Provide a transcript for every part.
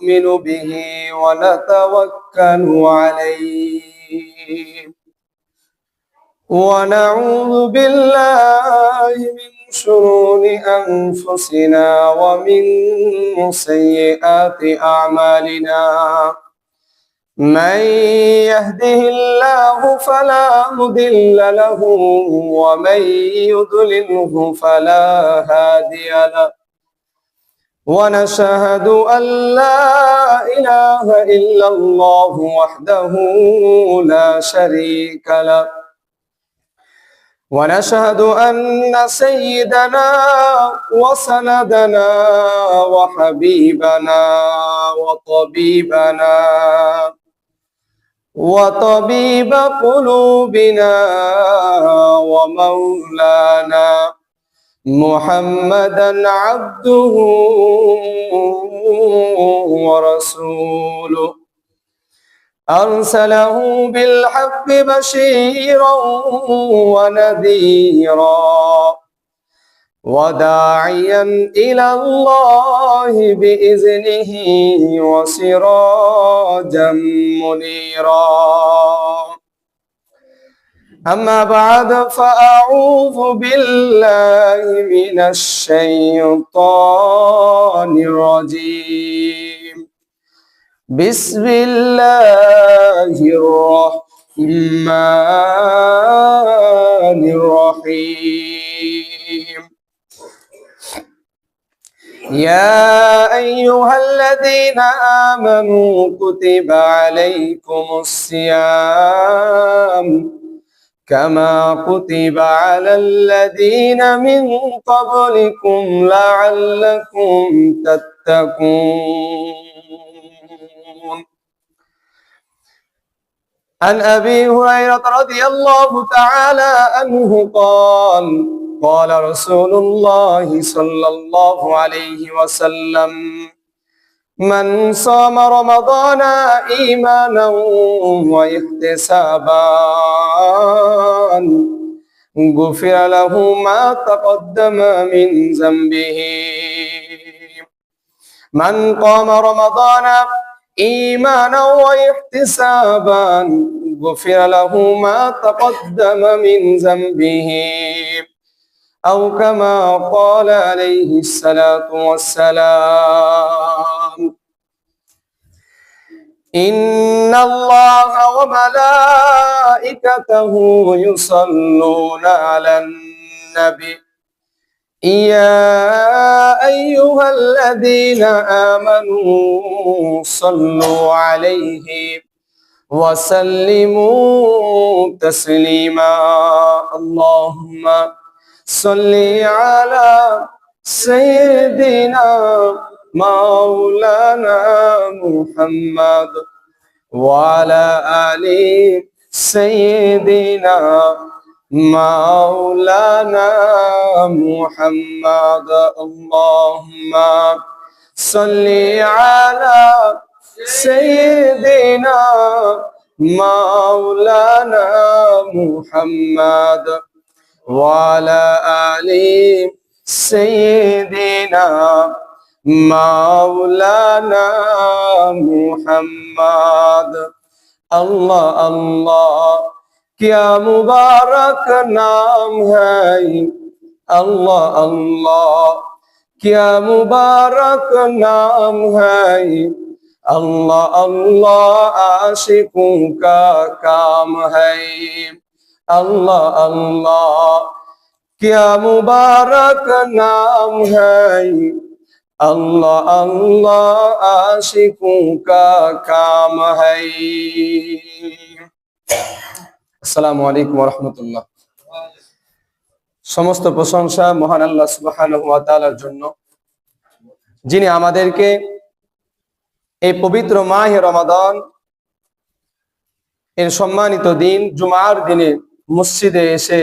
ونؤمن به ونتوكل عليه ونعوذ بالله من شرور أنفسنا ومن سيئات أعمالنا من يهده الله فلا مضل له ومن يضلله فلا هادي له ونشهد أن لا إله إلا الله وحده لا شريك له ونشهد أن سيدنا وسندنا وحبيبنا وطبيب قلوبنا ومولانا محمدا عبده ورسوله أرسله بالحق بشيرا ونذيرا وداعيا إلى الله بإذنه وسراجا منيرا أما بعد فأعوذ بالله من الشيطان الرجيم بسم الله الرحمن الرحيم يا أيها الذين آمنوا كتب عليكم الصيام كما كتب على الذين من قبلكم لعلكم تتقون عن أبي هريرة رضي الله تعالى عنه قال قال رسول الله صلى الله عليه وسلم من صام رمضان إيمانا واحتسابا غفر له ما تقدم من ذنبه من قام رمضان إيمانا واحتسابا غفر له ما تقدم من ذنبه أو كما قال عليه الصلاة والسلام إن الله وملائكته يصلون على النبي يا أيها الذين آمنوا صلوا عليه وسلموا تسليما اللهم صل على سيدنا مولانا محمد وعلى آل سيدنا مولانا محمد اللهم صل على سيدنا مولانا محمد وعلى آل سيدنا مولانا محمد अल्लाह अल्लाह क्या मुबारक नाम है अल्लाह अल्लाह क्या मुबारक नाम है अल्लाह अल्लाह आशिकों का काम है अल्लाह अल्लाह क्या मुबारक नाम है अल्लाह अल्लाह आशिकों का काम है। আসসালামু আলাইকুম ওয়া রাহমাতুল্লাহ। সমস্ত প্রশংসা মহান আল্লাহ সুবহানাহু ওয়া তাআলার জন্য, যিনি আমাদেরকে এই পবিত্র মাহে রমাদান এর সম্মানিত দিন জুমার দিনে মসজিদে এসে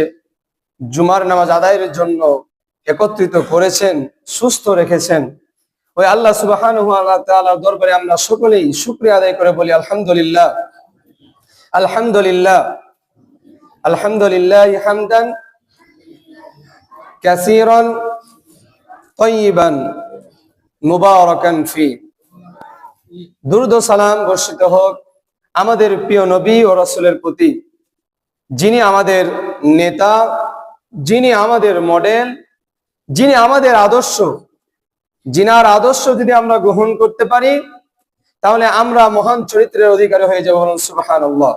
জুমার নামাজ আদায়ের জন্য একত্রিত করেছেন, সুস্থ রেখেছেন। ওই আল্লাহ সুবহানাহু ওয়া তাআলার দরবারে আমরা সকলেই শুকরিয়া আদায় করে বলি আলহামদুলিল্লাহ আলহামদুলিল্লাহ আলহামদুলিল্লাহ হামদান কাসীরান তাইয়িবান মুবারাকান ফি। দুরূদ ও সালাম বর্ষিত হোক আমাদের প্রিয় নবী ও রাসূলের প্রতি, যিনি আমাদের নেতা, যিনি আমাদের মডেল, যিনি আমাদের আদর্শ। যিনার আদর্শ যদি আমরা গ্রহণ করতে পারি তাহলে আমরা মহান চরিত্রের অধিকারী হয়ে যাব। বলুন সুবহানাল্লাহ।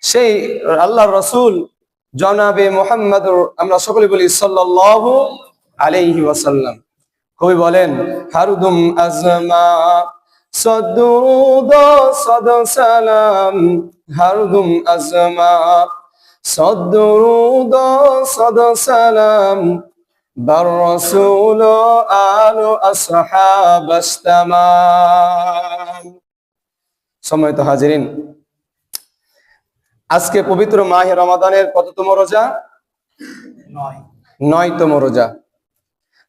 সেই আল্লাহর রাসূল জনাবে মুহাম্মদ, আমরা সকলে বলি সাল্লাল্লাহু আলাইহি ওয়াসাল্লাম। কবি বলেন, হারদুম আজমা সদুদ সদ সালাম, হারদুম আজমা সদুদ সদ সালাম, বার রাসূল আলো আসহাবাস্তামাম। সম্মানিত হাজিরিন, আজকে পবিত্র মাহে রমাদানের কততম রোজা? 9তম রোজা।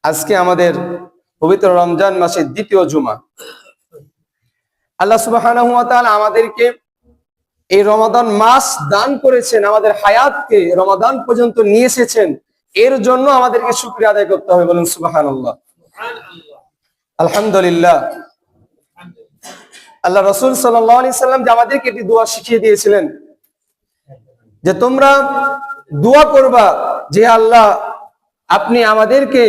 আজকে আমাদের পবিত্র রমজান মাসের দ্বিতীয় জুমা। আল্লাহ সুবহানাহু ওয়া তাআলা আমাদেরকে এই রমাদান মাস দান করেছেন, আমাদের হায়াতকে রমাদান পর্যন্ত নিয়ে এসেছেন, এর জন্য আমাদেরকে শুকরিয়া আদায় করতে হবে। বলুন সুবহানাল্লাহ, আলহামদুলিল্লাহ। আল্লাহ রাসূল সাল্লাল্লাহু আলাইহি সাল্লাম যে আমাদেরকে একটি দোয়া শিখিয়ে দিয়েছিলেন যে তোমরা দোয়া করবা যে আল্লাহ আপনি আমাদেরকে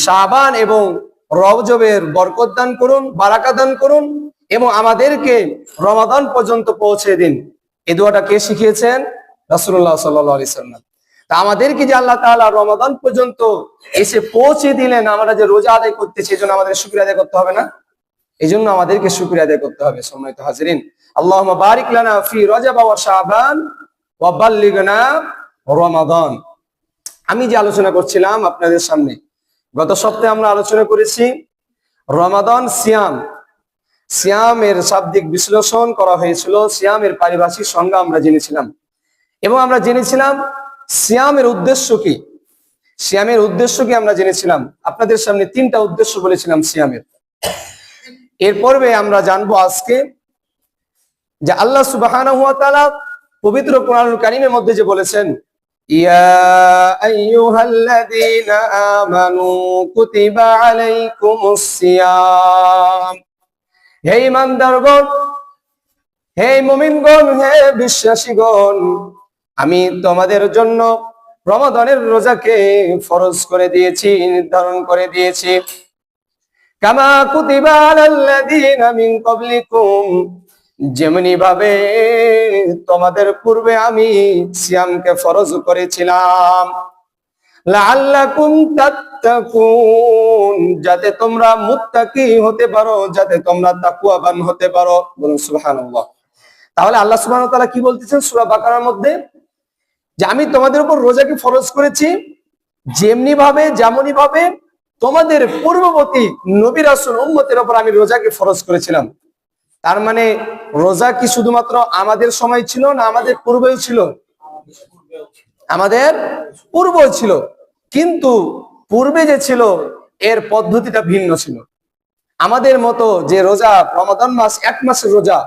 শাবান এবং রজবের বরকত দান করুন, বারাকা দান করুন এবং আমাদেরকে রমাদান পর্যন্ত পৌঁছে দিন। এই দোয়াটা কে শিখিয়েছেন? রাসূলুল্লাহ সাল্লাল্লাহু আলাইহি সাল্লাম। তা আমাদেরকে যে আল্লাহ তাআলা রমাদান পর্যন্ত এসে পৌঁছে দিলেন, আমরা যে রোজা আদায় করতেছি, এজন্য আমাদের শুকরিয়া আদায় করতে হবে না? এজন্য আমাদেরকে শুকরিয়া আদায় করতে হবে। সম্মানিত হাজিরিন, আল্লাহুম্মা বারিক লানা ফি রজব ওয়া শাবান ওয়া বাল্লিগনা রমাদান। আমি যে আলোচনা করছিলাম আপনাদের সামনে, গত সপ্তাহে আমরা আলোচনা করেছি রমাদান সিয়াম। সিয়ামের শাব্দিক বিশ্লেষণ করা হয়েছিল, সিয়ামের পারিভাষিক সংজ্ঞা আমরা জেনেছিলাম এবং আমরা জেনেছিলাম সিয়ামের উদ্দেশ্য কি। সিয়ামের উদ্দেশ্য কি আমরা জেনেছিলাম। আপনাদের সামনে 3টা উদ্দেশ্য বলেছিলাম সিয়ামের। এর পর্বে আমরা জানবো আজকে যে আল্লাহ সুবহানাহু ওয়া তাআলা পবিত্র কোরআনুল কারীমের মধ্যে যে বলেছেন, ইয়া আইয়ুহাল্লাযীনা আমানু কুতিবা আলাইকুমুস সিয়াম। হে ঈমানদারগণ, হে মুমিনগণ, হে বিশ্বাসীগণ, আমি তোমাদের জন্য রমাদানের রোজাকে ফরজ করে দিয়েছি, নির্ধারণ করে দিয়েছি। কামা কুতিবা আলাল্লাযীনা মিন ক্বাবলিকুম, যেমনি ভাবে তোমাদের পূর্বে আমি সিয়ামকে ফরজ করেছিলাম। লাআল্লাকুম তাত্তাকুন, যাতে তোমরা মুত্তাকি হতে পারো, যাতে তোমরা তাকওয়াবান হতে পারো। বলুন সুবহানাল্লাহ। তাহলে আল্লাহ সুবহানাহু ওয়া তাআলা কি বলতেছেন সূরা বাকারার মধ্যে? যে আমি তোমাদের উপর রোজাকে ফরজ করেছি যেমনি ভাবে তোমাদের পূর্ববর্তী নবী রাসূল উম্মতের উপর আমি রোজাকে ফরজ করেছিলাম। তার মানে রোজা কি শুধুমাত্র আমাদের সময় ছিল না আমাদের পূর্বেও ছিল? আমাদের পূর্বেও ছিল, কিন্তু পূর্বে যে ছিল এর পদ্ধতিটা ভিন্ন ছিল। আমাদের মতো যে রোজা রমাদান মাস 1 মাসের রোজা,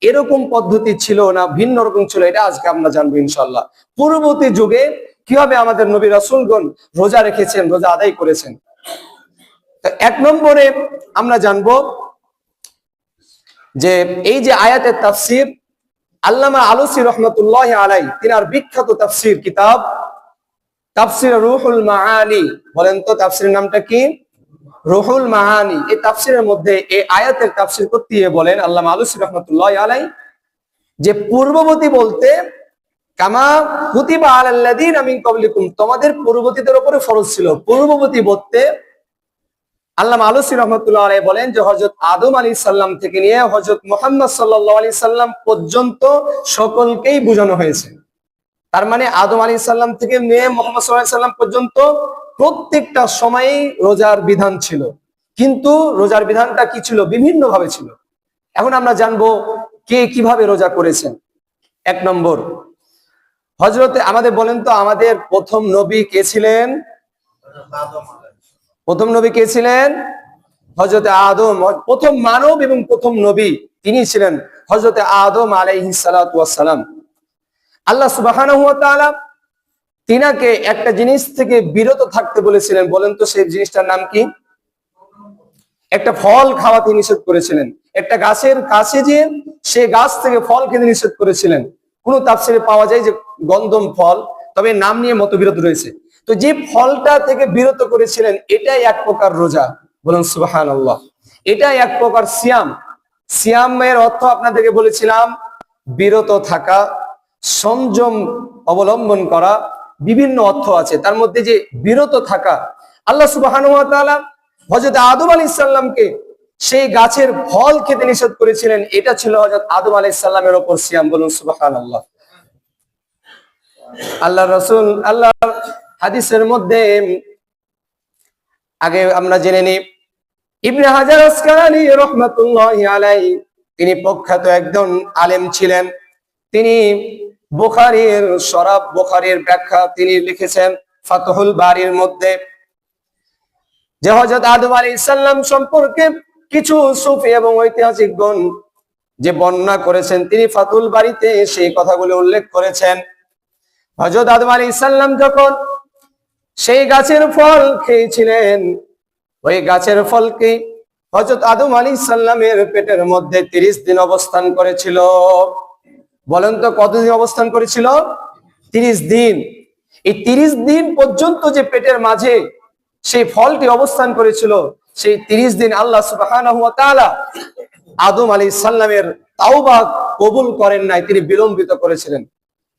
এরকম পদ্ধতি ছিল না, ভিন্ন রকম ছিল। এটা আজকে আমরা জানবো ইনশাআল্লাহ। পূর্ববর্তী যুগে কিভাবে আমাদের নবী রাসূলগণ রোজা রেখেছেন, রোজা আদায় করেছেন। 1 নম্বরে আমরা জানবো যে এই যে আয়াতের তাফসীর, আল্লামা আলুসি রহমাতুল্লাহি আলাইহি তিনার বিখ্যাত তাফসীর কিতাব তাফসীর রুহুল মাআনি। বলেন তো তাফসীরের নামটা কি? রুহুল মাআনি। এই তাফসীরের মধ্যে এই আয়াতের তাফসীর করতে গিয়ে বলেন আল্লামা আলুসি রহমাতুল্লাহি আলাইহি যে পূর্ববর্তী বলতে কামা কুতিবা আলাল্লাযীনা মিন ক্বাবলিকুম, তোমাদের পূর্ববর্তীদের উপরে ফরজ ছিল। পূর্ববর্তী বলতে আল্লামা আলুসি রাহমাতুল্লাহি আলাইহি বলেন যে হযরত আদম আলাইহিস সালাম থেকে নিয়ে হযরত মুহাম্মদ সাল্লাল্লাহু আলাইহি সাল্লাম পর্যন্ত সকলকেই বোঝানো হয়েছে। তার মানে আদম আলাইহিস সালাম থেকে নিয়ে মুহাম্মদ সাল্লাল্লাহু আলাইহি সাল্লাম পর্যন্ত প্রত্যেকটা সময়েই রোজার বিধান ছিল, কিন্তু রোজার বিধানটা কি ছিল? বিভিন্ন ভাবে ছিল। এখন আমরা জানবো কে কিভাবে রোজা করেছেন। 1 নম্বর, হযরতে আমাদের বলেন তো আমাদের প্রথম নবী কে ছিলেন? প্রথম নবী কে ছিলেন? হযরতে আদম। প্রথম মানব এবং প্রথম নবী তিনি ছিলেন হযরতে আদম আলাইহিস সালাতু ওয়াস সালাম। আল্লাহ সুবহানাহু ওয়া তাআলা তিনাকে একটা জিনিস থেকে বিরত থাকতে বলেছিলেন। বলেন তো সেই জিনিসটার নাম কি? একটা ফল খাওয়াতে নিষেধ করেছিলেন, একটা গাছের কাছে যে সে গাছ থেকে ফল খেতে নিষেধ করেছিলেন। কোন তাফসিরে পাওয়া যায় যে গন্ধম ফল, তবে নাম নিয়ে মতবিরোধ রয়েছে। তো যে ফলটা থেকে বিরত করেছিলেন এটাই এক প্রকার রোজা, বলুন সুবহানাল্লাহ। এটাই এক প্রকার সিয়াম। সিয়ামের অর্থ আপনাদেরকে বলেছিলাম বিরত থাকা, সংযম অবলম্বন করা, বিভিন্ন অর্থ আছে। তার মধ্যে যে বিরত থাকা, আল্লাহ সুবহানাহু ওয়া তাআলা হযরত আদম আলাইহিস সালামকে সেই গাছের ফল খেতে নিষেধ করেছিলেন, এটা ছিল হযরত আদম আলাইহিস সালামের উপর সিয়াম, বলুন সুবহানাল্লাহ। আল্লাহ রাসূল আল্লাহ হাদিসের মধ্যে আগে আমরা জেনে নিই, ইবনে হাজার আসকালানী রাহমাতুল্লাহি আলাইহি তিনি প্রখ্যাত একজন আলেম ছিলেন। তিনি বুখারীর শরাব, বুখারীর ব্যাখ্যা তিনি লিখেছেন ফাতহুল বারীর মধ্যে, যে হযরত আদম আলাইহিস সালাম সম্পর্কে কিছু সুফি এবং ঐতিহাসিকগণ যে বর্ণনা করেছেন, তিনি ফাতহুল বারীতে সেই কথাগুলো উল্লেখ করেছেন। হযরত আদম আলাইহিস সালাম যখন সেই গাছের ফল খেয়েছিলেন, ওই গাছের ফল কি হযরত আদম আলাইহিস সালামের পেটের মধ্যে 30 দিন অবস্থান করেছিল। বলেন তো কতদিন অবস্থান করেছিল? 30 দিন। এই 30 দিন পর্যন্ত যে পেটের মাঝে সেই ফলটি অবস্থান করেছিল, সেই 30 দিন আল্লাহ সুবহানাহু ওয়া তাআলা আদম আলাইহিস সালামের তাওবা কবুল করেন নাই, তিনি বিলম্বিত করেছিলেন।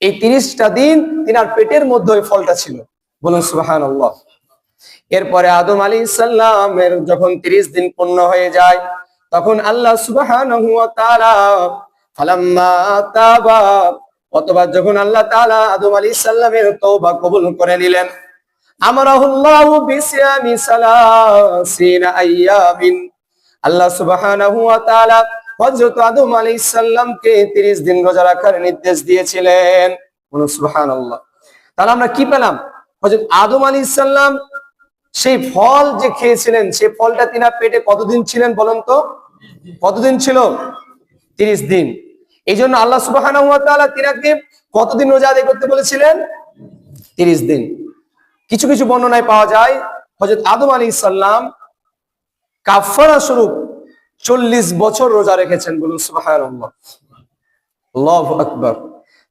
এই 30টা দিন তিনার পেটের মধ্যে ওই ফলটা ছিল, বলুন সুবহানাল্লাহ। এরপরে আদম আলাইহিস সালামের যখন 30 দিন পূর্ণ হয়ে যায়, তখন আল্লাহ সুবহানাহু ওয়া তাআলা ফালাম্মা তাবা, অথবা যখন আল্লাহ তাআলা আদম আলাইহিস সালামের তওবা কবুল করে নিলেন, আমারাহুল্লাহু বিসিয়ামি সালাসিনা আইয়ামিন, আল্লাহ সুবহানাহু ওয়া তাআলা হযরত আদম আলাইহিস সালামকে 30 দিন রোজা রাখার নির্দেশ দিয়েছিলেন, বলুন সুবহানাল্লাহ। তাহলে আমরা কি পেলাম? হযরত আদম আলাইহিস সালাম সেই ফল যে খেয়েছিলেন, সেই ফলটা তিনার পেটে কতদিন ছিলেন বলেন তো? কতদিন ছিল? 30 দিন। এই জন্য আল্লাহ সুবহানাহু ওয়া তাআলা তিনাকে কতদিন রোজা আদায় করতে বলেছিলেন? 30 দিন। কিছু কিছু বর্ণনায় পাওয়া যায় হযরত আদম আলাইহিস সালাম কাফারা স্বরূপ 40 বছর রোজা রেখেছেন, বলুন সুবহানাল্লাহ। আল্লাহু আকবার।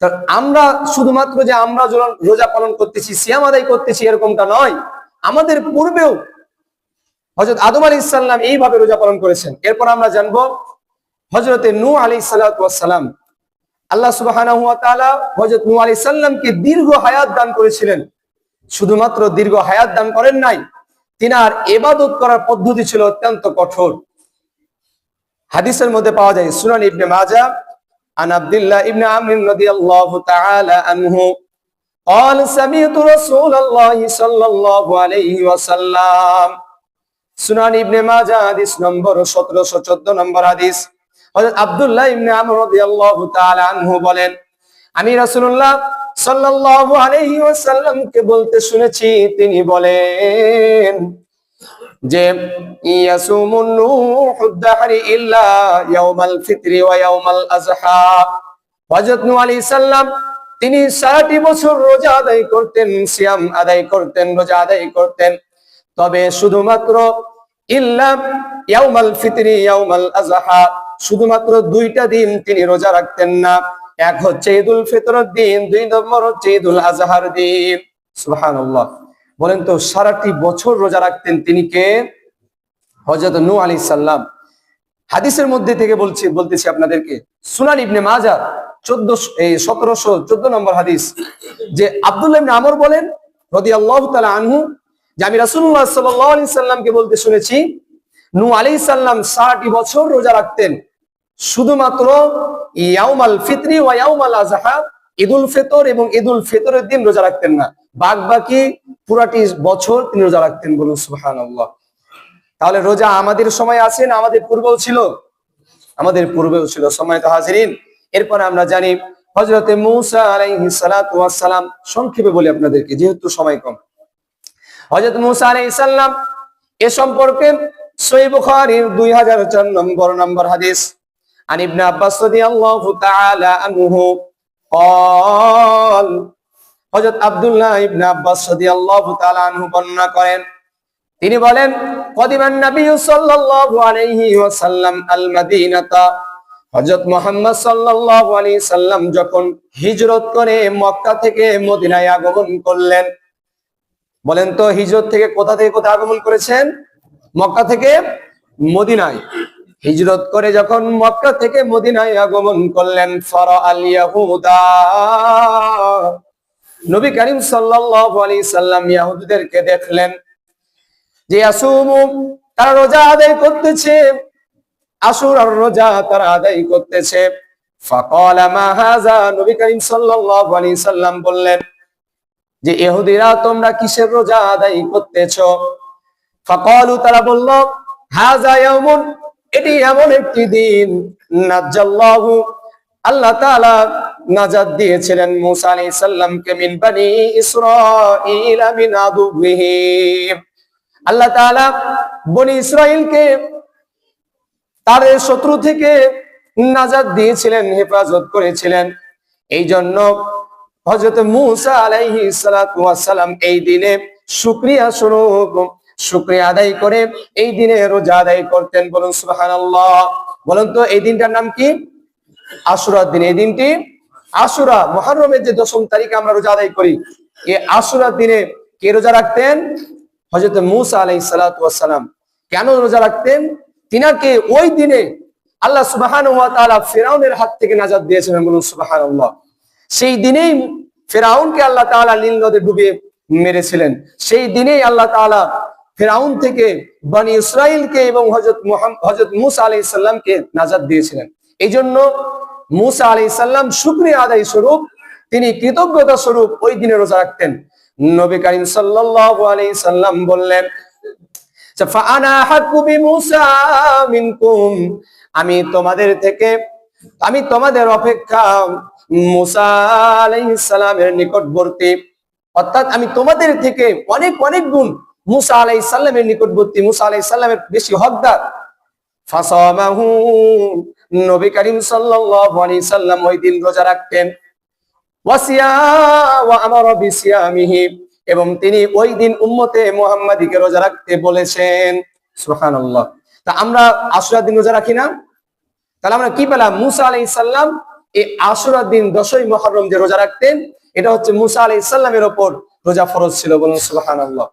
তার আমরা শুধুমাত্র যে আমরা রোজা পালন করতেছি, সিয়াম আদায় করতেছি, এরকমটা নয়। আমাদের পূর্বেও হযরত আদম আলাইহিস সালাম এইভাবে রোজা পালন করেছেন। এরপর আমরা জানবো হযরতে নূহ আলাইহিস সালাতু ওয়াস সালাম, আল্লাহ সুবহানাহু ওয়া তাআলা হযরত নূহ আলাইহিস সালামকে দীর্ঘ হায়াত দান করেছিলেন। শুধুমাত্র দীর্ঘ হায়াত দান করেন নাই, তিনার ইবাদত করার পদ্ধতি ছিল অত্যন্ত কঠোর। হাদিসের মধ্যে পাওয়া যায় সুনান ইবনে মাজাহ আন আব্দুল্লাহ ইবনে আমর রাদিয়াল্লাহু তাআলা আনহু قال سمعت رسول الله صلى الله عليه وسلم, সুনান ইবনে মাজাহ হাদিস নম্বর 1714 নম্বর হাদিস। হযরত আব্দুল্লাহ ইবনে আমর রাদিয়াল্লাহু তাআলা আনহু বলেন, আমি রাসূলুল্লাহ সাল্লাল্লাহু আলাইহি ওয়াসাল্লামকে বলতে শুনেছি, তিনি বলেন যে ইয়াসুমুন নূহুদ দাহরি ইল্লা ইয়াউমাল ফিতরি ওয়া ইয়াউমাল আযহা। হযরত নূহ আলাইহিস সালাম তিনি 60 বছর রোজা আদায় করতেন, সিয়াম আদায় করতেন, রোজা আদায় করতেন, তবে শুধুমাত্র ইল্লা ইয়াউমাল ফিতরি ইয়াউমাল আযহা, শুধুমাত্র 2টা দিন তিনি রোজা রাখতেন না। এক হচ্ছে ঈদুল ফিতরের দিন, 2 নম্বর হচ্ছে ঈদুল আযহার দিন। সুবহানাল্লাহ। বলেন তো সারাটি বছর রোজা রাখতেন তিনি কে? হযরত নূহ আলাইহিস সালাম। হাদিসের মধ্যে থেকে বলতেছি আপনাদেরকে, সুনান ইবনে মাজাহ 1714 নম্বর হাদিস, যে আব্দুল্লাহ ইবনে আমর বলেন রাদিয়াল্লাহু তাআলা আনহু, যে আমি রাসূলুল্লাহ সাল্লাল্লাহু আলাইহি সাল্লামকে বলতে শুনেছি, নূহ আলাইহিস সালাম 60 বছর রোজা রাখতেন, শুধুমাত্র ইয়াউমাল ফিতরি ওয়া ইয়াউমাল আযহা, ঈদুল ফিতর এবং ঈদুল ফিতরের দিন রোজা রাখতেন না, বাকি পুরাটি বছর তিনি রোজা রাখতেন, বলুন সুবহানাল্লাহ। তাহলে রোজা আমাদের সময় আছে না আমাদের পূর্বেও ছিল? আমাদের পূর্বেও ছিল, সম্মানিত হাজিরিন। এরপর আমরা জানি হযরতে মূসা আলাইহিস সালাতু ওয়াস সালাম, সংক্ষেপে বলি আপনাদেরকে যেহেতু সময় কম। হযরত মূসা আলাইহিস সালাম এ সম্পর্কে সহিহ বুখারীর 2004 নম্বর হাদিস, আন ইবনে আব্বাস রাদিয়াল্লাহু তাআলা আনহু قال, হযরত আব্দুল্লাহ ইবনে আব্বাস রাদিয়াল্লাহু তাআলা আনহু বর্ণনা করেন, তিনি বলেন, কদিমান নবী সাল্লাল্লাহু আলাইহি ওয়াসাল্লাম আল মাদিনাতা, হযরত মুহাম্মদ সাল্লাল্লাহু আলাইহি সাল্লাম যখন হিজরত করে মক্কা থেকে মদিনায় আগমন করলেন। বলেন তো, হিজরত থেকে কোথা থেকে কোথায় আগমন করেছেন? মক্কা থেকে মদিনায়। হিজরত করে যখন মক্কা থেকে মদিনায় আগমন করলেন, ফারা আল ইয়াহুদা, নবী করিম সাল্লাল্লাহু আলাইহি সাল্লাম ইহুদিদেরকে দেখলেন যে ইয়াসুমু, তারা রোজা আদায় করতেছে, আশুরার রোজা তারা আদায় করতেছে। ফাকালা মা হাযা, নবী করিম সাল্লাল্লাহু আলাইহি সাল্লাম বললেন যে ইহুদিরা তোমরা কিসের রোজা আদায় করতেছো? ফাকালু, তারা বলল, হাযা ইয়াউমুন, এটি এমন একটি দিন, নাজ্জাল্লাহু, আল্লাহ তাআলা নাজাত দিয়েছিলেন মুসা আলাইহিস সালামকে মিন বনি ইসরাঈল মিন আদুবিহি, আল্লাহ তাআলা বনি ইসরাইলকে তার শত্রু থেকে নাজাত দিয়েছিলেন, হেফাজত করেছিলেন। এই জন্য হযরত মুসা আলাইহিস সালাতু ওয়াস সালাম এই দিনে শুকরিয়া স্বরূপ, শুকরিয়া আদায় করে এই দিনে রোজা আদায় করতেন। বলুন সুবহানাল্লাহ। বলুন তো, এই দিনটার নাম কি? আশুরার দিন। এই দিনটি আশুরা, মুহররমের যে 10ম তারিখে আমরা রোজা আদায় করি, এই আশুরার দিনে কে রোজা রাখতেন? হযরত মুসা আলাইহিস সালাতু ওয়াস সালাম। কেন রোজা রাখতেন? তিনাকে ওই দিনে আল্লাহ সুবহানাহু ওয়া তাআলা ফিরআউনের হাত থেকে নাজাত দিয়েছিলেন। বলুন সুবহানাল্লাহ। সেই দিনেই ফিরআউনকে আল্লাহ তাআলা নীল নদে ডুবিয়ে মেরেছিলেন। সেই দিনেই আল্লাহ তাআলা ফিরআউন থেকে বনি ইসরাইলকে এবং হযরত মুসা আলাইহিস সালামকে নাজাত দিয়েছিলেন। এই জন্য মুসা আলাইহিস সালাম শুকরিয়া আদায় স্বরূপ, তিনি কৃতজ্ঞতা স্বরূপ ওই দিনে রোজা রাখতেন। নবী করিম সাল্লাল্লাহু আলাইহি সাল্লাম বললেন, ফাআনা হাক্কু বিমুসা মিনকুম, আমি তোমাদের অপেক্ষা মুসা আলাইহিস সালামের নিকটবর্তী, অর্থাৎ আমি তোমাদের থেকে অনেক অনেক গুণ মুসা আলাইহিস সালামের নিকটবর্তী, মুসা আলাইহিস সালামের বেশি হকদার। ফাসামাহু, নবী করিম সাল্লাল্লাহু আলাইহি সাল্লাম ওই দিন রোজা রাখতেন। ওয়া আমারা বিসিয়ামিহি, এবং তিনি ওই দিন উম্মতে মুহাম্মাদীকে রোজা রাখতে বলেছেন। সুবহানাল্লাহ। তা আমরা আশুরার দিন রোজা রাখি না? তাহলে আমরা কি পেলাম? মুসা আলাইহিস সালাম এই আশুরার দিন 10ই মুহররম যে রোজা রাখতেন, এটা হচ্ছে মুসা আলাইহিস সালামের উপর রোজা ফরজ ছিল। বলুন সুবহানাল্লাহ।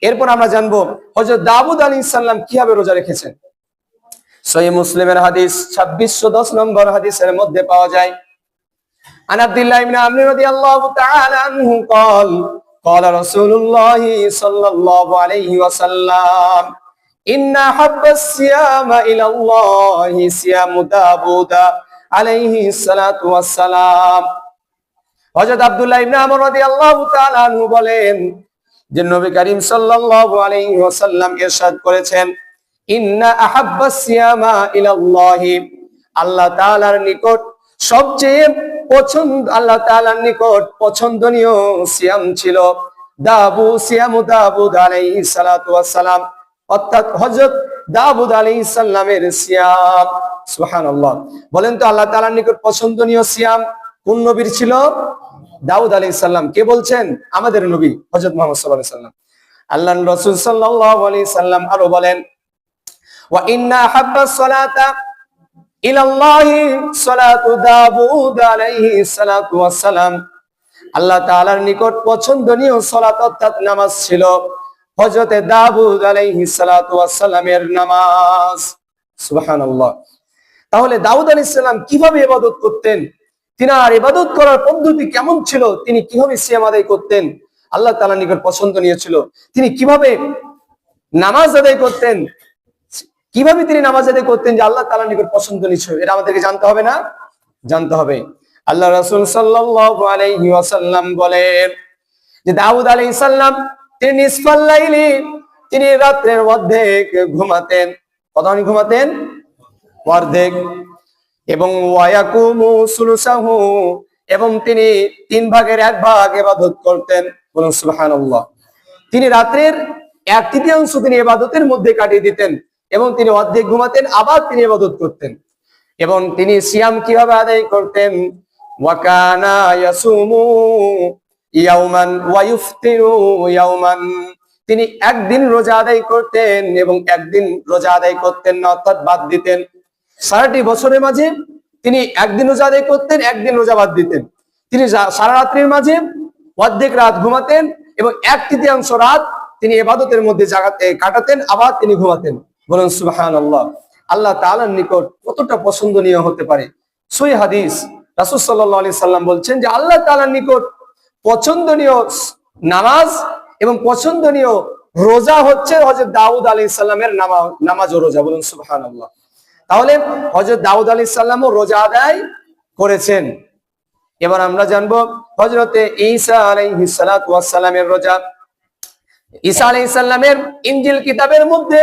এরপর আমরা জানবো হযরত দাউদ আলাইহিস সালাম কিভাবে রোজা রেখেছেন। সহিহ মুসলিমের হাদিস 2610 নম্বর হাদিসের মধ্যে পাওয়া যায়, আন আব্দুল্লাহ ইবনে আমর রাদিয়াল্লাহু তাআলা আনহু قال قال رسول الله صلى الله عليه وسلم إن حب الصيام إلى الله صيام داوود عليه الصلاة والسلام। হযরত আব্দুল্লাহ ইবনে আমর রাদিয়াল্লাহু তাআলা আনহু বলেন যে নবী করিম সাল্লাল্লাহু আলাইহি ওয়াসাল্লাম ইরশাদ করেছেন, ইন্না আহাব্বাস সিয়ামা ইলাল্লাহি, আল্লাহ তাআলার নিকট সবচেয়ে আল্লাহ তাআলার নিকট পছন্দনীয় সিয়াম ছিল সিয়ামু দাউদ আলাইহিস সালাতু ওয়াস সালাম, অর্থাৎ হযরত দাউদ আলাইহিস সালামের সিয়াম। সুবহানাল্লাহ। বলেন তো, আল্লাহ তাআলার নিকট পছন্দনীয় সিয়াম কোন নবীর ছিল? দাউদ আলাইহিস সালাম। কে বলছেন? আমাদের নবী হযরত মুহাম্মদ সাল্লাল্লাহু আলাইহি সাল্লাম। আল্লাহর রাসূল সাল্লাল্লাহু আলাইহি সাল্লাম আরো বলেন, ওয়া ইন্না হাব্বাস সালাতা ইলাল্লাহি সালাতু দাউদ আলাইহিস সালাতু ওয়াস সালাম, আল্লাহ তাআলার নিকট পছন্দনীয় সালাত অর্থাৎ নামাজ ছিল হযরত দাউদ আলাইহিস সালাতু ওয়াস সালামের নামাজ। সুবহানাল্লাহ। তাহলে দাউদ আলাইহিস সালাম কিভাবে ইবাদত করতেন, তিনার ইবাদত করার পদ্ধতি কেমন ছিল, তিনি কিভাবে সিয়াম আদায় করতেন, আল্লাহ তাআলার নিকট পছন্দনীয় ছিল, তিনি কিভাবে নামাজ আদায় করতেন, কিভাবে তিনি নামাজ আদায় করতেন যে আল্লাহ তাআলার নিকট পছন্দনীয় ছিল, এটা আমাদেরকে জানতে হবে না? জানতে হবে। আল্লাহ রাসূল সাল্লাল্লাহু আলাইহি ওয়াসাল্লাম বলেন যে দাউদ আলাইহিস সালাম তিনি নিসফাল লাইলি, তিনি রাতের অর্ধেক ঘুমাতেন। কতক্ষণ ঘুমাতেন? অর্ধেক। এবং ওয়ায়াকুমু সুলুসাহু, এবং তিনি 3 ভাগের 1 ভাগ ইবাদত করতেন। বলুন সুবহানাল্লাহ। তিনি রাতের 1/3 তিনি ইবাদতের মধ্যে কাটিয়ে দিতেন এবং তিনি অর্ধেক ঘুমাতেন, আবার তিনি ইবাদত করতেন। এবং তিনি সিয়াম কিভাবে আদায় করতেন? ওয়া কানা ইয়াসুমু ইয়াওমান ওয়া ইফতিরু ইয়াওমান, তিনি একদিন রোজা আদায় করতেন এবং একদিন রোজা আদায় করতেন না, অর্থাৎ বাদ দিতেন। সারাটি বছরের মাঝে তিনি একদিন রোজা আদায় করতেন, একদিন রোজা বাদ দিতেন। তিনি সারা রাত্রির মাঝে অর্ধেক রাত ঘুমাতেন এবং 1/3 রাত তিনি ইবাদতের মধ্যে কাটাতেন, আবার তিনি ঘুমাতেন। বলুন সুবহানাল্লাহ। আল্লাহ তাআলার নিকট কতটা পছন্দনীয় হতে পারে। সহিহ হাদিস, রাসূল সাল্লাল্লাহু আলাইহি সাল্লাম বলছেন যে আল্লাহ তাআলার নিকট পছন্দনীয় নামাজ এবং পছন্দনীয় রোজা হচ্ছে হযরত দাউদ আলাইহিস সালামের নামাজ ও রোজা। বলুন সুবহানাল্লাহ। তাহলে হযরত দাউদ আলাইহিস সালামও রোজা আদায় করেছেন। এবার আমরা জানবো হযরতে ঈসা আলাইহিস সালাতু ওয়াস সালামের রোজা। ঈসা আলাইহিস সালামের ইনজিল কিতাবের মধ্যে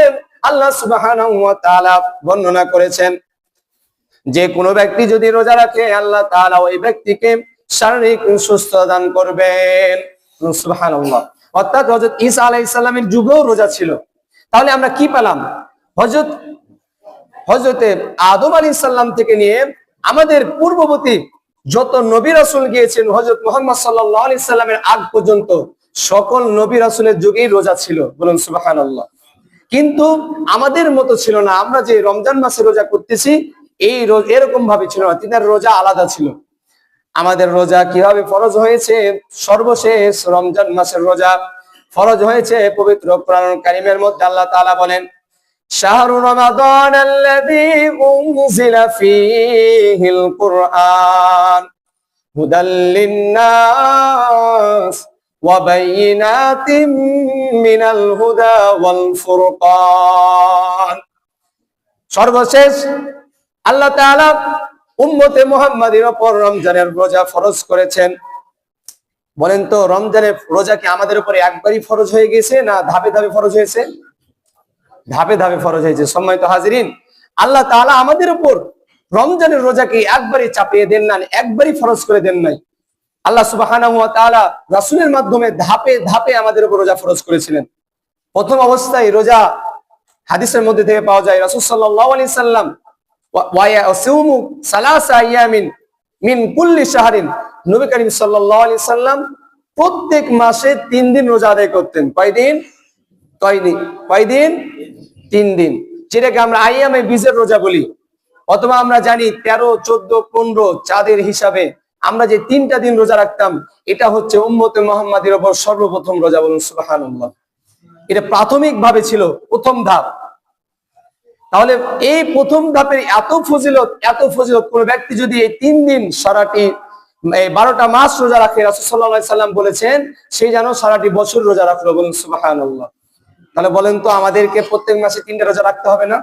আল্লাহ সুবহানাহু ওয়া তাআলা বর্ণনা করেছেন যে কোন ব্যক্তি যদি রোজা রাখে আল্লাহ তাআলা ওই ব্যক্তিকে শারীরিক সুস্থতা দান করবেন। সুবহানাল্লাহ। অর্থাৎ হযরত ঈসা আলাইহিস সালামের যুগেও রোজা ছিল। তাহলে আমরা কি পেলাম? হযরতে আদম আলাইহিস সালাম থেকে নিয়ে আমাদের পূর্ববর্তী যত নবী রাসূল গিয়েছেন হযরত মুহাম্মদ সাল্লাল্লাহু আলাইহি সাল্লামের আগ পর্যন্ত সকল নবী রাসূলের যুগেই রোজা ছিল। বলুন সুবহানাল্লাহ। কিন্তু আমাদের মতো ছিল না। আমরা যে রমজান মাসে রোজা করতেছি এই এরকম ভাবে ছিল না, তিনার রোজা আলাদা ছিল। আমাদের রোজা কিভাবে ফরজ হয়েছে? সর্বশেষ রমজান মাসের রোজা ফরজ হয়েছে পবিত্র কোরআনুল কারীমের মধ্যে। আল্লাহ তাআলা বলেন, শাহরু রমাদান আল্লাযী উনজিলা ফীহিল কুরআন হুদাল লিন-নাস ওয়া বাইয়িনাতিম মিনাল হুদা ওয়াল ফুরকান। সর্বশেষ আল্লাহ তাআলা উম্মতে মুহাম্মাদের উপর রমজানের রোজা ফরজ করেছেন। বলেন তো, রমজানের রোজা কি আমাদের উপরে একবারই ফরজ হয়ে গেছে না ধাপে ধাপে ফরজ হয়েছে? ধাপে ধাপে ফরজ হয়েছে। সম্মানিত হাজিরিন, আল্লাহ তাআলা আমাদের উপর রমজানের রোজাকে একবারই চাপিয়ে দেন না, একবারই ফরজ করে দেন নাই। আল্লাহ সুবহানাহু ওয়া তাআলা রাসূলের মাধ্যমে ধাপে ধাপে আমাদের উপর রোজা ফরজ করেছিলেন। প্রথম অবস্থায় রোজা হাদিসের মধ্যে থেকে পাওয়া যায় রাসূল সাল্লাল্লাহু আলাইহি সাল্লাম ওয়া ইয়াসুমু সালাসা আইয়ামিন মিন কুল্লি শাহরিন, নবী করিম সাল্লাল্লাহু আলাইহি সাল্লাম প্রত্যেক মাসে 3 দিন রোজা আদায় করতেন। কয়দিন? 3 দিন, যেটাকে আমরা আইয়ামে বীজের রোজা বলি, অথবা আমরা জানি 13, 14, 15 চাঁদের হিসাবে আমরা যে 3টা দিন রোজা রাখতাম, এটা হচ্ছে উম্মতে মুহাম্মাদের উপর সর্বপ্রথম রোজা। বলুন সুবহানাল্লাহ। এটা প্রাথমিক ভাবে ছিল, প্রথম ধাপ। তাহলে এই প্রথম ধাপের এত ফজিলত কোন ব্যক্তি যদি এই 3 দিন সারাটি 12টা মাস রোজা রাখে, রাসূল সাল্লাল্লাহু আলাইহি সাল্লাম বলেছেন সে যেন সারাটি বছর রোজা রাখলো। বলুন সুবহানাল্লাহ। তাহলে বলেন তো, আমাদেরকে প্রত্যেক মাসে 3টা রোজা রাখতে হবে না?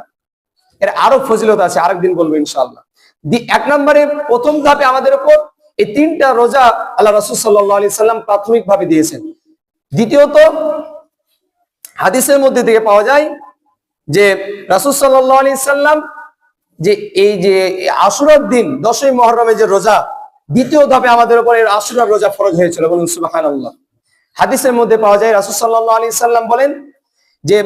এর আরো ফজিলত আছে, আরেকদিন বলবো ইনশাআল্লাহ। 1 নম্বরে প্রথম ধাপে আমাদের উপর এই 3টা রোজা আল্লাহ রাসূল সাল্লাল্লাহু আলাইহি সাল্লাম প্রাথমিক ভাবে দিয়েছেন। দ্বিতীয়ত, হাদিসের মধ্যে থেকে পাওয়া যায় যে রাসূল সাল্লাল্লাহু আলাইহি সাল্লাম যে এই যে আশুরার দিন 10ই মুহররমের যে রোজা, দ্বিতীয় ধাপে আমাদের উপর এই আশুরার রোজা ফরজ হয়েছিল। বলুন সুবহানাল্লাহ। হাদিসের মধ্যে পাওয়া যায় রাসূল সাল্লাল্লাহু আলাইহি সাল্লাম বলেন যে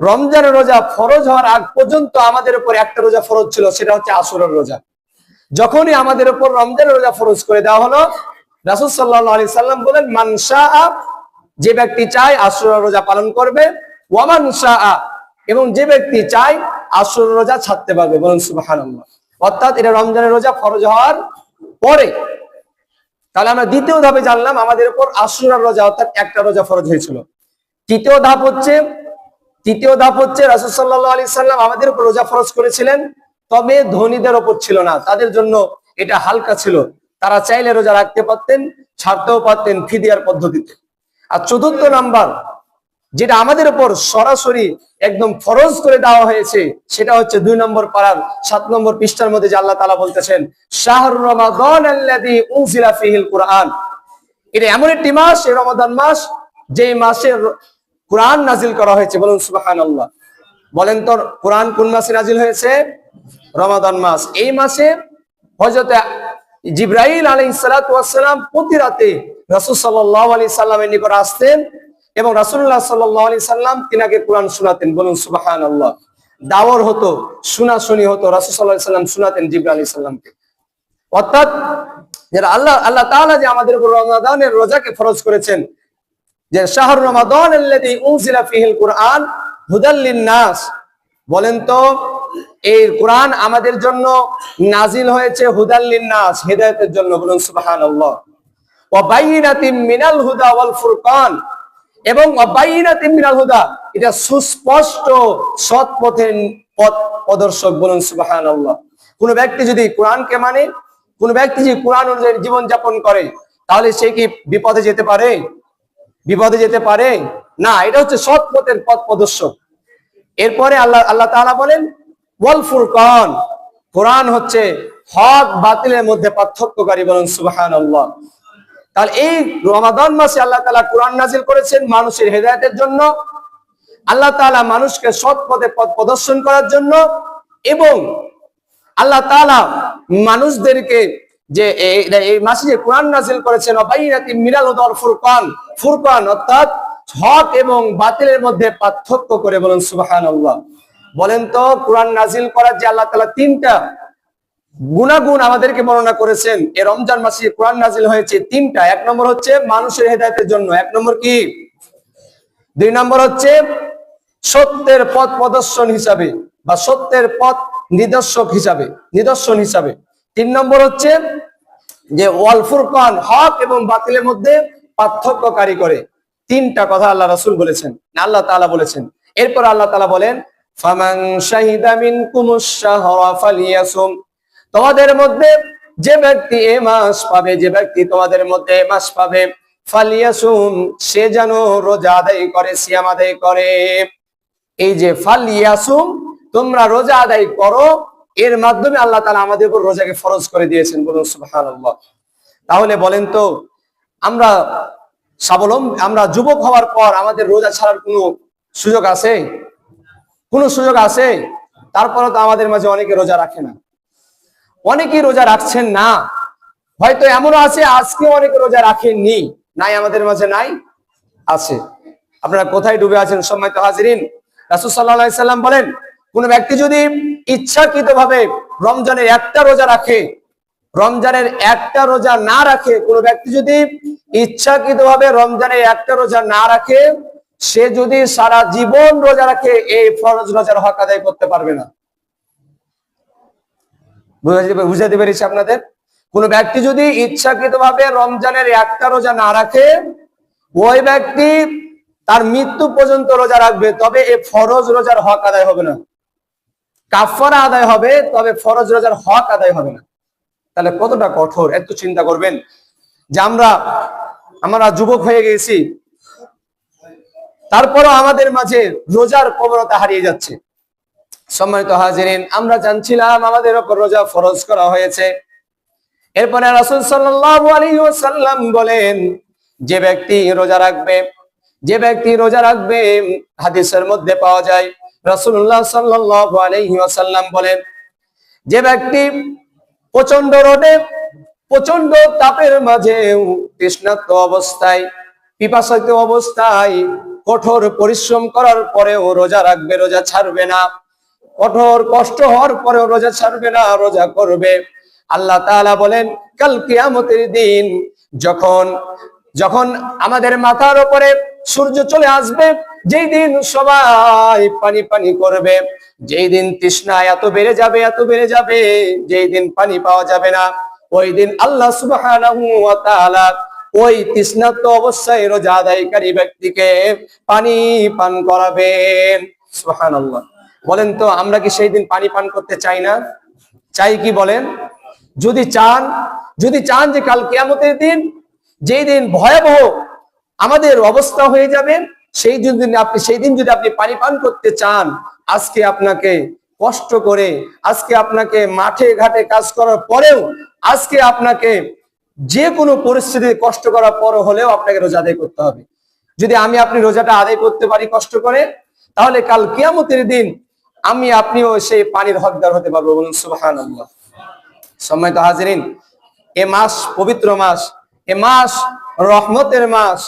রমজানের রোজা ফরজ হওয়ার আগ পর্যন্ত আমাদের উপর একটা রোজা ফরজ ছিল, সেটা হচ্ছে আশুরার রোজা। যখনই আমাদের উপর রমজানের রোজা ফরজ করে দেওয়া হলো, রাসূল সাল্লাল্লাহু আলাইহি সাল্লাম বলেন, মান শাআ, যে ব্যক্তি চায় আশুরার রোজা পালন করবে, ওয়া মান শাআ, এবং যে ব্যক্তি চায় আশুরার রোজা ছাড়তে পারবে। বলুন সুবহানাল্লাহ। অর্থাৎ এটা রমজানের রোজা ফরজ হওয়ার পরে। তাহলে আমরা দ্বিতীয় ধাপে জানলাম আমাদের উপর আশুরার রোজা অর্থাৎ একটা রোজা ফরজ হয়েছিল। তৃতীয় ধাপ হচ্ছে রাসূল সাল্লাল্লাহু আলাইহি সাল্লাম আমাদের উপর রোজা ফরজ করেছিলেন, তবে ধনীদের উপর ছিল না, তাদের জন্য এটা হালকা ছিল। তারা চাইলে রোজা রাখতে পারতেন, ছাড়তেও পারতেন ফিদিয়ার পদ্ধতিতে। আর চতুর্থ নাম্বার, যেটা আমাদের উপর সরাসরি একদম ফরজ করে দেওয়া হয়েছে, সেটা হচ্ছে 2 নম্বর পারার 7 নম্বর পৃষ্ঠার মধ্যে যে আল্লাহ তাআলা বলতেছেন, শাহরু রমাদান আল্লাযী উনজিলা ফীহিল কুরআন। এটা এমন একটি মাস, এই রমাদান মাস, যে মাসে কুরআন নাজিল করা হয়েছে। বলুন সুবহানাল্লাহ। বলেন তো, কুরআন কোন মাসে নাজিল হয়েছে? রমাদান মাস। এই মাসে হযরত জিবরাইল আলাইহিস সালাতু ওয়াস সালাম প্রতি রাতে রাসূল সাল্লাল্লাহু আলাইহি সাল্লামের নিকট আসতেন এবং রাসূলুল্লাহ সাল্লাল্লাহু আলাইহি সাল্লাম তিনাকে কুরআন শোনাতেন। বলুন সুবহানাল্লাহ। দাওয়ার হতো, শোনাশুনি হতো, রাসূল সাল্লাল্লাহু আলাইহি সাল্লাম শোনাতেন জিবরাইল আলাইহিস সালামকে। অর্থাৎ যারা আল্লাহ তাআলা যে আমাদের উপর রমাদানের রোজাকে ফরজ করেছেন, যে শাহরু রমাদান আল্লাযী উনজিলা ফীহিল কুরআন হুদাল লিন-নাস, বলেন তো এই কোরআন আমাদের জন্য নাজিল হয়েছে হুদাল লিন-নাস, হেদায়েতের জন্য। বলুন সুবহানাল্লাহ। ওয়া বাইয়িনাতিন মিনাল হুদা ওয়াল ফুরকান, এবং ওয়া বাইয়িনাতিন মিনাল হুদা, এটা সুস্পষ্ট সৎ পথের পথ প্রদর্শক। বলুন সুবহানাল্লাহ। কোন ব্যক্তি যদি কোরআনকে মানে, কোন ব্যক্তি যদি কোরআন অনুযায়ী জীবন যাপন করে, তাহলে সে কি বিপদে যেতে পারে? বিপদে যেতে পারে না। এটা হচ্ছে সৎ পথের পথ প্রদর্শক। এরপরে আল্লাহ তাআলা বলেন ওয়াল ফুরকান, কোরআন হচ্ছে হক বাতিলের মধ্যে পার্থক্যকারী। বলেন সুবহানাল্লাহ। তাহলে এই রমাদান মাসে আল্লাহ তাআলা কোরআন নাজিল করেছেন মানুষের হেদায়েতের জন্য, আল্লাহ তাআলা মানুষকে সৎ পথে পথ প্রদর্শন করার জন্য, এবং আল্লাহ তাআলা মানুষদেরকে যে এই মাসে যে কোরআন নাজিল করেছেন বাইনাতিন মিনাল হুদা ওয়াল ফুরকান, ফুরকান অর্থাৎ হক এবং বাতিলের মধ্যে পার্থক্য করে। বলেন সুবহানাল্লাহ। বলেন তো কোরআন নাজিল করার যে আল্লাহ তাআলা তিনটা গুণাগুণ আমাদেরকে বর্ণনা করেছেন, এই রমজান মাসে কোরআন নাজিল হয়েছে তিনটা। এক নম্বর হচ্ছে মানুষের হেদায়েতের জন্য, এক নম্বর কি, দুই নম্বর হচ্ছে সত্যের পথ প্রদর্শন হিসাবে বা সত্যের পথ নিদর্শন হিসাবে, তিন নম্বর হচ্ছে যে ওয়াল ফুরকান, হক এবং বাতিলের মধ্যে পার্থক্যকারী করে। তিনটা কথা আল্লাহ রাসূল বলেছেন, আল্লাহ তাআলা বলেছেন। এরপর আল্লাহ তাআলা বলেন ফামান শাহিদা মিনকুমুশ শাহরা ফালিয়াসুম, তোমাদের মধ্যে যে ব্যক্তি এই মাস পাবে, যে ব্যক্তি তোমাদের মধ্যে এই মাস পাবে, ফালিয়াসুম, সে যেন রোজা আদায় করে, সিয়াম আদায় করে। এই যে ফালিয়াসুম, তোমরা রোজা আদায় করো, এর মাধ্যমে আল্লাহ তাআলা আমাদের উপর রোজাকে ফরজ করে দিয়েছেন। বলুন সুবহানাল্লাহ। তাহলে বলেন তো আমরা আমরা যুবক হওয়ার পর আমাদের রোজা ছাড়ার কোনো সুযোগ আছে? কোনো সুযোগ আছে? তারপরে তো আমাদের মাঝে অনেকে রোজা রাখে না, অনেকেই রোজা রাখছেন না। হয়তো এমনও আছে আজকে অনেকে রোজা রাখেননি, নাই আমাদের মাঝে নাই, আছে। আপনারা কোথায় ডুবে আছেন সম্মানিত হাজিরিন? রাসূল সাল্লাল্লাহু আলাইহি সাল্লাম বলেন কোন ব্যক্তি যদি ইচ্ছাকৃতভাবে রমজানের একটা রোজা রাখে, রমজানের একটা রোজা না রাখে, কোন ব্যক্তি যদি ইচ্ছাকৃতভাবে রমজানের একটা রোজা না রাখে, সে যদি সারা জীবন রোজা রাখে এই ফরজ রোজার হক আদায় করতে পারবে না। বুঝাতে পেরেছি আপনাদের? কোন ব্যক্তি যদি ইচ্ছাকৃতভাবে রমজানের একটা রোজা না রাখে, ওই ব্যক্তি তার মৃত্যু পর্যন্ত রোজা রাখবে, তবে এই ফরজ রোজার হক আদায় হবে না। কাফারা আদায় হবে, তবে ফরজ রোজার হক আদায় হবে না। তাহলে কতটা কঠোর! একটু চিন্তা করবেন যে আমরা যুবক হয়ে গেছি, তারপরও আমাদের মাঝে রোজার প্রবণতা হারিয়ে যাচ্ছে। সম্মানিত হাজিরিন, আমরা জানছিলাম আমাদের উপর রোজা ফরজ করা হয়েছে। এরপরে রাসূল সাল্লাল্লাহু আলাইহি ওয়াসাল্লাম বলেন যে ব্যক্তি রোজা রাখবে, হাদিসের মধ্যে পাওয়া যায় রাসূলুল্লাহ সাল্লাল্লাহু আলাইহি ওয়াসাল্লাম বলেন যে ব্যক্তি প্রচন্ড রোদে, প্রচন্ড তাপের মাঝে, তৃষ্ণার্ত অবস্থায়, পিপাসার্ত অবস্থায় কঠোর পরিশ্রম করার পরেও রোজা রাখবে, রোজা ছাড়বে না, কঠোর কষ্ট হওয়ার পরেও রোজা ছাড়বে না, রোজা করবে, আল্লাহ তাআলা বলেন কাল কিয়ামতের দিন যখন আমাদের মাথার উপরে সূর্য চলে আসবে, যেই দিন সবাই পানি পানি করবে, যেই দিন তৃষ্ণা এত বেড়ে যাবে, যেই দিন পানি পাওয়া যাবে না, ওই দিন আল্লাহ সুবহানাহু ওয়া তাআলা ওই তৃষ্ণার্ত অবস্থায় রোজা আদায়কারী ব্যক্তিকে পানি পান করাবেন। সুবহানাল্লাহ। বলেন তো আমরা কি সেই দিন পানি পান করতে চাই না? চাই কি বলেন? যদি চান যে কাল কিয়ামতের দিন, যেই দিন ভয়াবহ আমাদের অবস্থা হয়ে যাবে, সেই দিন যদি আপনি পানি পান করতে চান, আজকে আপনাকে কষ্ট করে, আজকে আপনাকে মাঠে ঘাটে কাজ করার পরেও, আজকে আপনাকে যে কোনো পরিস্থিতি কষ্ট করার পর হলেও আপনাকে রোজা আদায় করতে হবে। যদি আপনি রোজাটা আদায় করতে পারি কষ্ট করে, তাহলে কাল কিয়ামতের দিন আপনিও সেই পানির হকদার হতে পারবো। বলুন সুবহানাল্লাহ। সম্মানিত হাজিরিন, এ মাস পবিত্র মাস, এ মাস রহমতের মাস,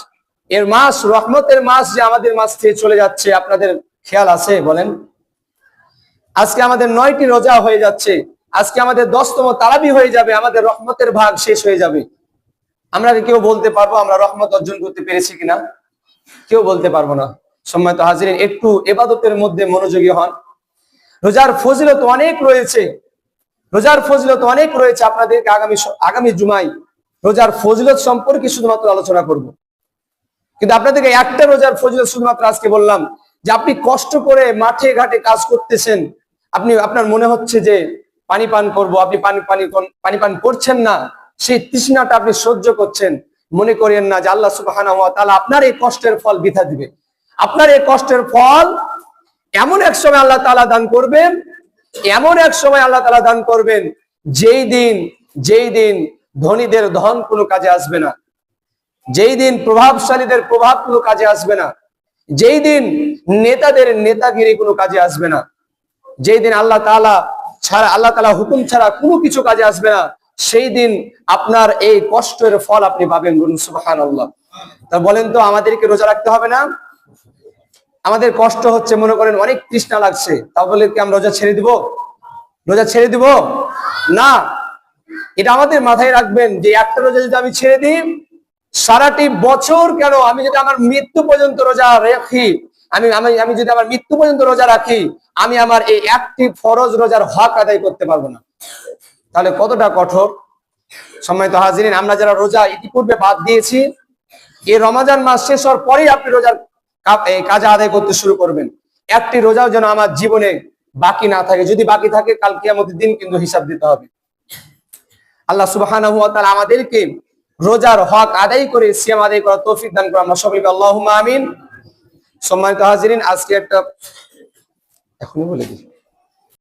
রহমতের মাস যে আমাদের মাস থেকে চলে যাচ্ছে, আপনাদের খেয়াল আছে বলেন? আজকে আমাদের 9টি রোজা হয়ে যাচ্ছে, আজকে আমাদের 10তম তারাবি হয়ে যাবে, আমাদের রহমতের ভাগ শেষ হয়ে যাবে। আমরা কেউ বলতে পারবো আমরা রহমত অর্জন করতে পেরেছি কিনা? কেউ বলতে পারবো না। সম্মানিত হাজিরিন, একটু ইবাদতের মধ্যে মনোযোগী হন। রোজার ফজিলত অনেক রয়েছে, রোজার ফজিলত অনেক রয়েছে। আপনাদেরকে আগামী জুমায় রোজার ফজিলত সম্পর্কে শুধুমাত্র আলোচনা করব। কিন্তু আপনাদেরকে একটা রোজার ফজিলত শুধুমাত্র আজকে বললাম, যে আপনি কষ্ট করে মাঠে ঘাটে কাজ করতেছেন, আপনার মনে হচ্ছে যে পানি পান করব, আপনি পানি পান করছেন না, সেই তৃষ্ণাটা আপনি সহ্য করছেন। মনে করেন না যে আল্লাহ সুবহানাহু ওয়া তাআলা আপনার এই কষ্টের ফল বৃথা দিবে। আপনার এই কষ্টের ফল এমন এক সময় আল্লাহ তাআলা দান করবেন, এমন এক সময় আল্লাহ তাআলা দান করবেন, যেই দিন ধনীদের ধন কোনো কাজে আসবে না, যেই দিন প্রভাবশালীদের প্রভাব কোনো কাজে আসবে না, যেই দিন নেতাদের নেতাগিরি কোনো কাজে আসবে না, যেই দিন আল্লাহ তাআলা হুকুম ছাড়া কোনো কিছু কাজে আসবে না, সেই দিন আপনার এই কষ্টের ফল আপনি পাবেন। বলুন সুবহানাল্লাহ। তা বলেন তো, আমাদেরকে রোজা রাখতে হবে না? আমাদের কষ্ট হচ্ছে, মনে করেন অনেক তৃষ্ণা লাগছে, তা বলে কি আমরা রোজা ছেড়ে দিব? রোজা ছেড়ে দিব না। এটা আমাদের মাথায় রাখবেন যে একটা রোজা যদি আমি ছেড়ে দিই, সারাটি বছর কেন, আমি যদি আমার মৃত্যু পর্যন্ত রোজা রাখি, আমি যদি আমার মৃত্যু পর্যন্ত রোজা রাখি, আমি আমার এই একটি ফরজ রোজার হক আদায় করতে পারবো না। তাহলে কতটা কঠোর। সম্মানিত হাজিরিন, আমরা যারা রোজা ইতিপূর্বে বাদ দিয়েছি, এই রমজান মাস শেষ হওয়ার পরেই আপনি রোজার কাজ আদায় করতে শুরু করবেন। একটি রোজাও যেন আমার জীবনে বাকি না থাকে। যদি বাকি থাকে, কাল কিয়ামতের দিন কিন্তু হিসাব দিতে হবে। আল্লাহ সুবহানাহু ওয়া তাআলা আমাদেরকে রোজার হক আদায় করে সিয়াম আদায় করার তৌফিক দান করে। আমরা সকলে আল্লাহুম্মা আমিন। সম্মানিত হাজিরিন, আজকে একটা এখনই বলে দিই।